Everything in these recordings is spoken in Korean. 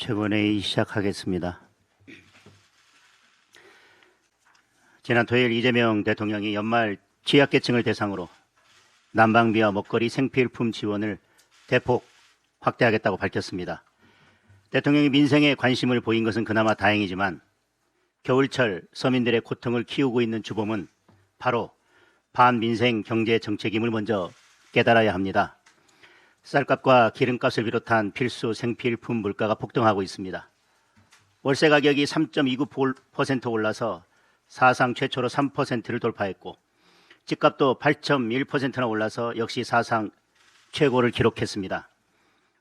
최고회의 시작하겠습니다. 지난 토요일 이재명 대통령이 연말 취약계층을 대상으로 난방비와 먹거리 생필품 지원을 대폭 확대하겠다고 밝혔습니다. 대통령이 민생에 관심을 보인 것은 그나마 다행이지만 겨울철 서민들의 고통을 키우고 있는 주범은 바로 반민생 경제 정책임을 먼저 깨달아야 합니다. 쌀값과 기름값을 비롯한 필수 생필품 물가가 폭등하고 있습니다. 월세 가격이 3.29% 올라서 사상 최초로 3%를 돌파했고 집값도 8.1%나 올라서 역시 사상 최고를 기록했습니다.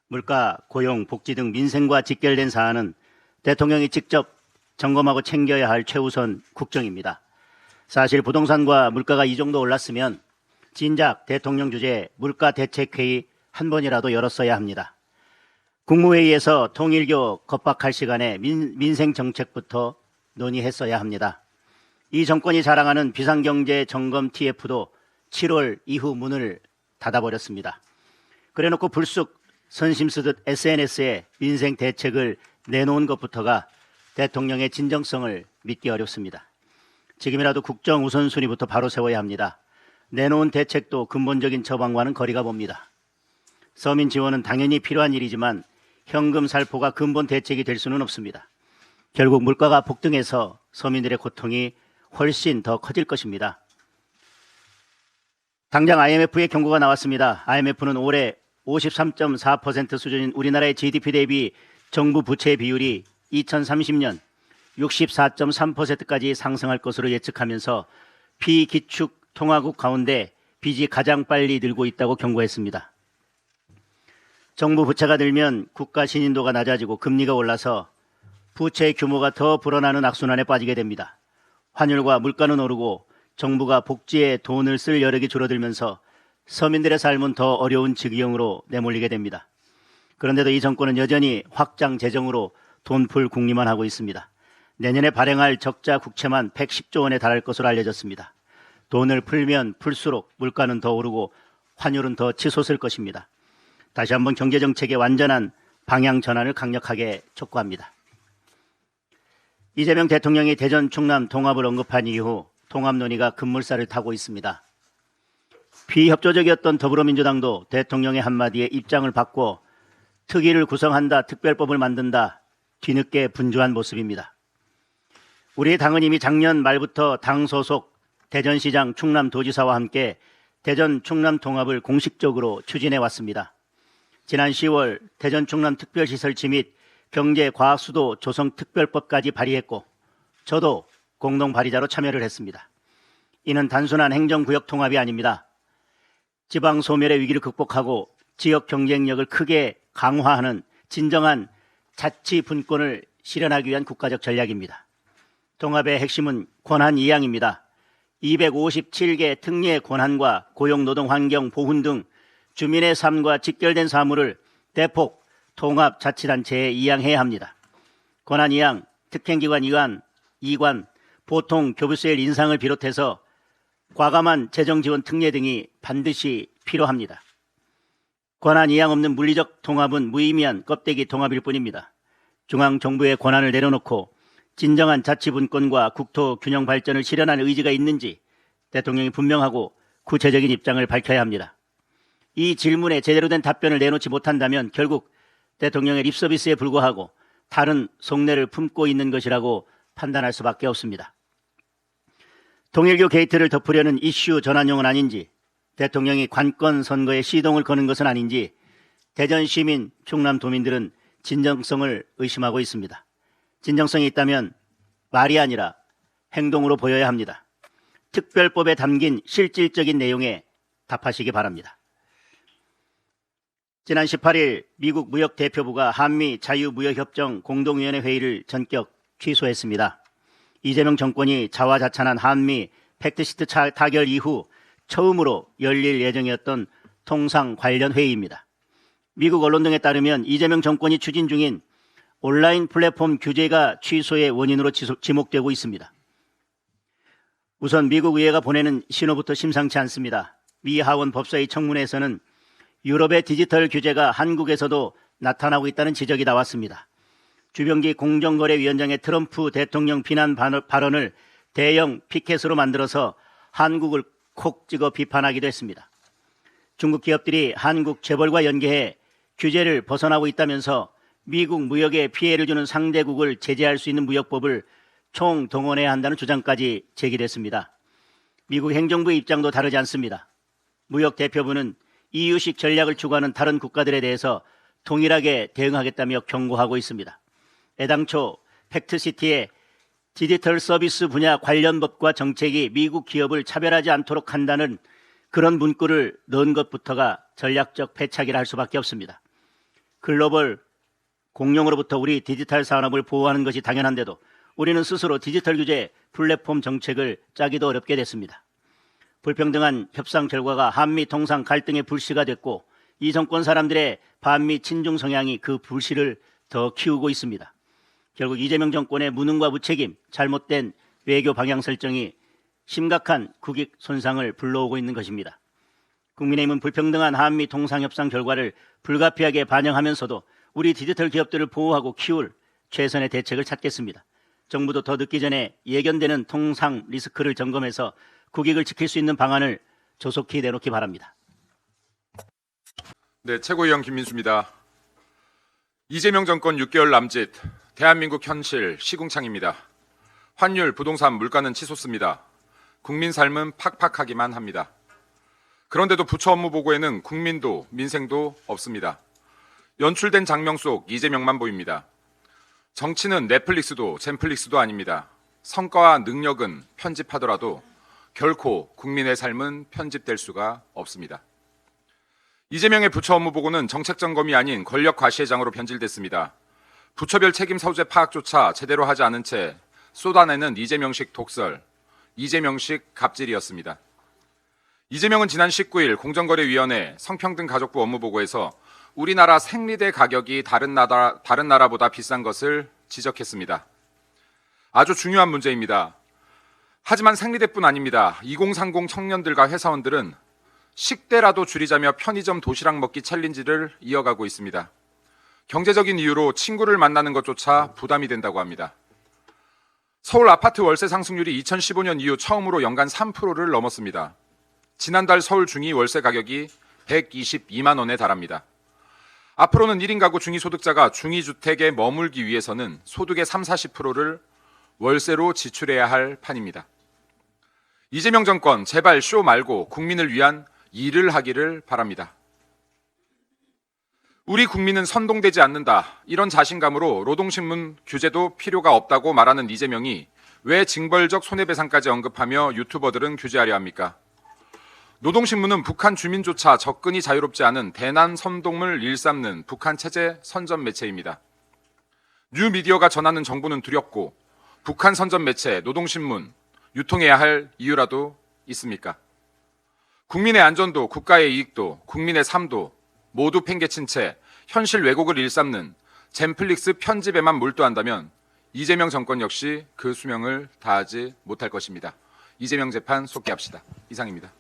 물가, 고용, 복지 등 민생과 직결된 사안은 대통령이 직접 점검하고 챙겨야 할 최우선 국정입니다. 사실 부동산과 물가가 이 정도 올랐으면 진작 대통령 주재 물가대책회의 한 번이라도 열었어야 합니다. 국무회의에서 통일교 겁박할 시간에 민생 정책부터 논의했어야 합니다. 이 정권이 자랑하는 비상경제 점검 TF도 7월 이후 문을 닫아버렸습니다. 그래놓고 불쑥 선심 쓰듯 SNS에 민생 대책을 내놓은 것부터가 대통령의 진정성을 믿기 어렵습니다. 지금이라도 국정 우선순위부터 바로 세워야 합니다. 내놓은 대책도 근본적인 처방과는 거리가 멉니다. 서민 지원은 당연히 필요한 일이지만 현금 살포가 근본 대책이 될 수는 없습니다. 결국 물가가 폭등해서 서민들의 고통이 훨씬 더 커질 것입니다. 당장 IMF의 경고가 나왔습니다. IMF는 올해 53.4% 수준인 우리나라의 GDP 대비 정부 부채 비율이 2030년 64.3%까지 상승할 것으로 예측하면서 비기축 통화국 가운데 빚이 가장 빨리 늘고 있다고 경고했습니다. 정부 부채가 늘면 국가 신인도가 낮아지고 금리가 올라서 부채 규모가 더 불어나는 악순환에 빠지게 됩니다. 환율과 물가는 오르고 정부가 복지에 돈을 쓸 여력이 줄어들면서 서민들의 삶은 더 어려운 지경으로 내몰리게 됩니다. 그런데도 이 정권은 여전히 확장 재정으로 돈 풀 궁리만 하고 있습니다. 내년에 발행할 적자 국채만 110조 원에 달할 것으로 알려졌습니다. 돈을 풀면 풀수록 물가는 더 오르고 환율은 더 치솟을 것입니다. 다시 한번 경제정책의 완전한 방향 전환을 강력하게 촉구합니다. 이재명 대통령이 대전 충남 통합을 언급한 이후 통합 논의가 급물살을 타고 있습니다. 비협조적이었던 더불어민주당도 대통령의 한마디에 입장을 바꿔 특위를 구성한다, 특별법을 만든다, 뒤늦게 분주한 모습입니다. 우리의 당은 이미 작년 말부터 당 소속 대전시장 충남도지사와 함께 대전 충남 통합을 공식적으로 추진해 왔습니다. 지난 10월 대전 충남 특별시설치 및 경제과학수도 조성특별법까지 발의했고 저도 공동 발의자로 참여를 했습니다. 이는 단순한 행정구역 통합이 아닙니다. 지방 소멸의 위기를 극복하고 지역 경쟁력을 크게 강화하는 진정한 자치 분권을 실현하기 위한 국가적 전략입니다. 통합의 핵심은 권한 이양입니다. 257개 특례 권한과 고용, 노동, 환경, 보훈 등 주민의 삶과 직결된 사무를 대폭 통합자치단체에 이양해야 합니다. 권한 이양, 특행기관 이관, 보통 교부세율 인상을 비롯해서 과감한 재정지원 특례 등이 반드시 필요합니다. 권한 이양 없는 물리적 통합은 무의미한 껍데기 통합일 뿐입니다. 중앙정부의 권한을 내려놓고 진정한 자치분권과 국토 균형 발전을 실현할 의지가 있는지 대통령이 분명하고 구체적인 입장을 밝혀야 합니다. 이 질문에 제대로 된 답변을 내놓지 못한다면 결국 대통령의 립서비스에 불과하고 다른 속내를 품고 있는 것이라고 판단할 수밖에 없습니다. 통일교 게이트를 덮으려는 이슈 전환용은 아닌지, 대통령이 관건 선거에 시동을 거는 것은 아닌지 대전 시민, 충남 도민들은 진정성을 의심하고 있습니다. 진정성이 있다면 말이 아니라 행동으로 보여야 합니다. 특별법에 담긴 실질적인 내용에 답하시기 바랍니다. 지난 18일 미국 무역대표부가 한미 자유무역협정 공동위원회 회의를 전격 취소했습니다. 이재명 정권이 자화자찬한 한미 팩트시트 타결 이후 처음으로 열릴 예정이었던 통상 관련 회의입니다. 미국 언론 등에 따르면 이재명 정권이 추진 중인 온라인 플랫폼 규제가 취소의 원인으로 지목되고 있습니다. 우선 미국 의회가 보내는 신호부터 심상치 않습니다. 미 하원 법사위 청문회에서는 유럽의 디지털 규제가 한국에서도 나타나고 있다는 지적이 나왔습니다. 주병기 공정거래위원장의 트럼프 대통령 비난 발언을 대형 피켓으로 만들어서 한국을 콕 찍어 비판하기도 했습니다. 중국 기업들이 한국 재벌과 연계해 규제를 벗어나고 있다면서 미국 무역에 피해를 주는 상대국을 제재할 수 있는 무역법을 총동원해야 한다는 주장까지 제기됐습니다. 미국 행정부의 입장도 다르지 않습니다. 무역 대표부는 EU식 전략을 추구하는 다른 국가들에 대해서 동일하게 대응하겠다며 경고하고 있습니다. 애당초 팩트시티의 디지털 서비스 분야 관련 법과 정책이 미국 기업을 차별하지 않도록 한다는 그런 문구를 넣은 것부터가 전략적 패착이라 할 수밖에 없습니다. 글로벌 공룡으로부터 우리 디지털 산업을 보호하는 것이 당연한데도 우리는 스스로 디지털 규제 플랫폼 정책을 짜기도 어렵게 됐습니다. 불평등한 협상 결과가 한미 통상 갈등의 불씨가 됐고 이 정권 사람들의 반미 친중 성향이 그 불씨를 더 키우고 있습니다. 결국 이재명 정권의 무능과 무책임, 잘못된 외교 방향 설정이 심각한 국익 손상을 불러오고 있는 것입니다. 국민의힘은 불평등한 한미 통상협상 결과를 불가피하게 반영하면서도 우리 디지털 기업들을 보호하고 키울 최선의 대책을 찾겠습니다. 정부도 더 늦기 전에 예견되는 통상 리스크를 점검해서 국익을 지킬 수 있는 방안을 조속히 내놓기 바랍니다. 네, 최고위원 김민수입니다. 이재명 정권 6개월 남짓, 대한민국 현실 시궁창입니다. 환율, 부동산, 물가는 치솟습니다. 국민 삶은 팍팍하기만 합니다. 그런데도 부처 업무 보고에는 국민도 민생도 없습니다. 연출된 장면 속 이재명만 보입니다. 정치는 넷플릭스도 젠플릭스도 아닙니다. 성과와 능력은 편집하더라도 결코 국민의 삶은 편집될 수가 없습니다. 이재명의 부처 업무 보고는 정책 점검이 아닌 권력 과시회장으로 변질됐습니다. 부처별 책임 소재 파악조차 제대로 하지 않은 채 쏟아내는 이재명식 독설, 이재명식 갑질이었습니다. 이재명은 지난 19일 공정거래위원회 성평등가족부 업무보고에서 우리나라 생리대 가격이 다른 나라보다 비싼 것을 지적했습니다. 아주 중요한 문제입니다. 하지만 생리대뿐 아닙니다. 2030 청년들과 회사원들은 식대라도 줄이자며 편의점 도시락 먹기 챌린지를 이어가고 있습니다. 경제적인 이유로 친구를 만나는 것조차 부담이 된다고 합니다. 서울 아파트 월세 상승률이 2015년 이후 처음으로 연간 3%를 넘었습니다. 지난달 서울 중위 월세 가격이 122만 원에 달합니다. 앞으로는 1인 가구 중위소득자가 중위주택에 머물기 위해서는 소득의 30-40%를 월세로 지출해야 할 판입니다. 이재명 정권 제발 쇼 말고 국민을 위한 일을 하기를 바랍니다. 우리 국민은 선동되지 않는다. 이런 자신감으로 노동신문 규제도 필요가 없다고 말하는 이재명이 왜 징벌적 손해배상까지 언급하며 유튜버들은 규제하려 합니까? 노동신문은 북한 주민조차 접근이 자유롭지 않은 대난 선동을 일삼는 북한 체제 선전 매체입니다. 뉴미디어가 전하는 정보는 두렵고 북한 선전 매체 노동신문 유통해야 할 이유라도 있습니까? 국민의 안전도 국가의 이익도 국민의 삶도 모두 팽개친 채 현실 왜곡을 일삼는 젠플릭스 편집에만 몰두한다면 이재명 정권 역시 그 수명을 다하지 못할 것입니다. 이재명 재판 속기합시다. 이상입니다.